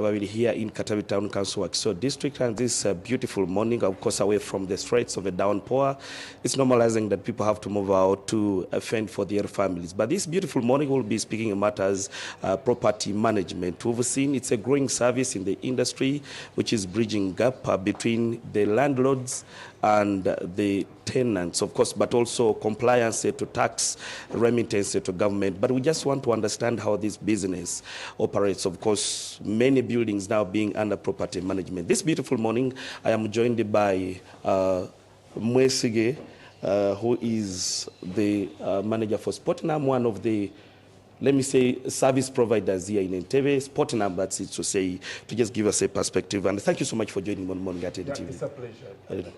We're here in Katavi Town Council Wakiso District, and this beautiful morning, of course, away from the threats of a downpour. It's normalizing that people have to move out to fend for their families. But this beautiful morning, we'll be speaking about matters property management. We've seen it's a growing service in the industry, which is bridging gap between the landlords and the tenants, of course, but also compliance to tax remittance to government. But we just want to understand how this business operates. Of course, many buildings now being under property management. This beautiful morning, I am joined by Mwesgye, who is the manager for Spotnum, one of the, let me say, service providers here in Entebbe. Spotnum, that's it to say, to just give us a perspective. And thank you so much for joining One Morning at NTV. It's a pleasure.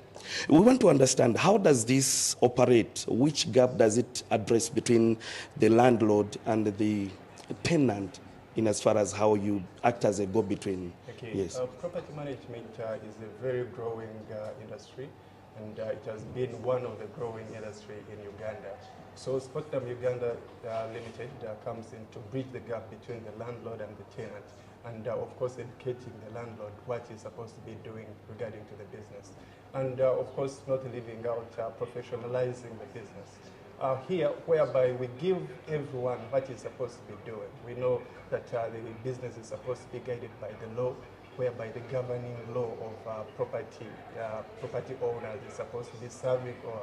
We want to understand, how does this operate? Which gap does it address between the landlord and the tenant, in as far as how you act as a go-between? Okay. Yes. Property management is a very growing industry, and it has been one of the growing industry in Uganda. So Spotnum Uganda Limited comes in to bridge the gap between the landlord and the tenant, and of course educating the landlord what he's supposed to be doing regarding to the business, and of course not leaving out professionalizing the business. Here, whereby we give everyone what he's supposed to be doing. We know that the business is supposed to be guided by the law, whereby the governing law of property owners is supposed to be serving, or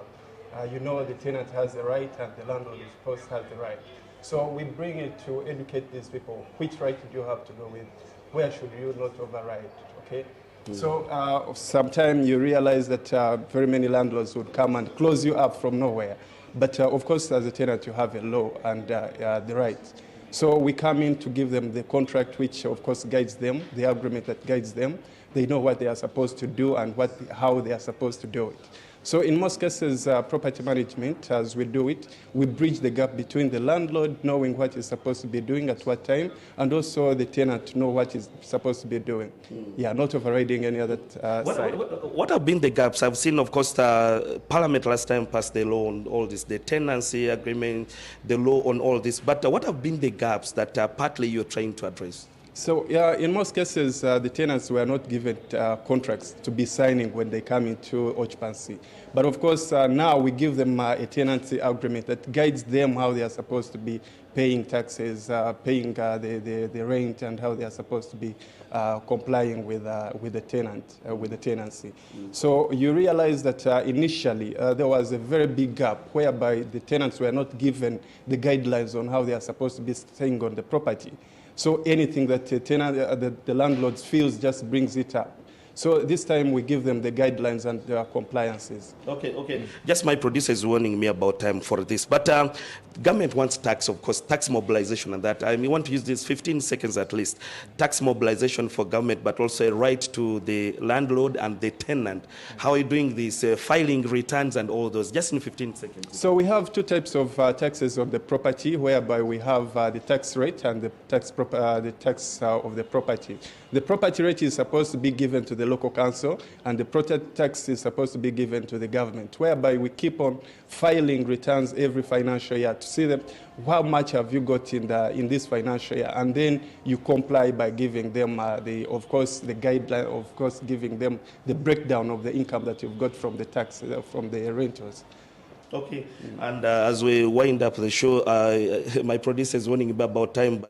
you know, the tenant has the right and the landlord is supposed to have the right. So we bring it to educate these people. Which right do you have to go with? Where should you not override? Okay. So sometimes you realize that very many landlords would come and close you up from nowhere. But of course, as a tenant, you have a law and the rights. So we come in to give them the contract, which of course guides them, the agreement that guides them. They know what they are supposed to do and how they are supposed to do it. So in most cases, property management, as we do it, we bridge the gap between the landlord knowing what he's supposed to be doing at what time, and also the tenant know what he's supposed to be doing. Yeah, not overriding any other side. What have been the gaps? I've seen, of course, Parliament last time passed the law on all this, the tenancy agreement, the law on all this. But what have been the gaps that partly you're trying to address? So, yeah, in most cases, the tenants were not given contracts to be signing when they come into occupancy. But of course, now we give them a tenancy agreement that guides them how they are supposed to be paying taxes, paying the rent, and how they are supposed to be complying with the tenant, with the tenancy. So you realize that initially there was a very big gap whereby the tenants were not given the guidelines on how they are supposed to be staying on the property. So anything that the landlord feels just brings it up. So this time we give them the guidelines and their compliances. Okay. Just my producer is warning me about time for this. But government wants tax, of course, tax mobilization and that. I want to use this 15 seconds at least. Tax mobilization for government, but also a right to the landlord and the tenant. How are you doing this? Filing returns and all those, just in 15 seconds. So we have two types of taxes on the property, whereby we have the tax rate and the tax of the property. The property rate is supposed to be given to the local council, and the property tax is supposed to be given to the government, whereby we keep on filing returns every financial year to see them how much have you got in this financial year, and then you comply by giving them of course the guideline, of course giving them the breakdown of the income that you've got from the tax from the rentals. Okay, and as we wind up the show, my producer is warning about time.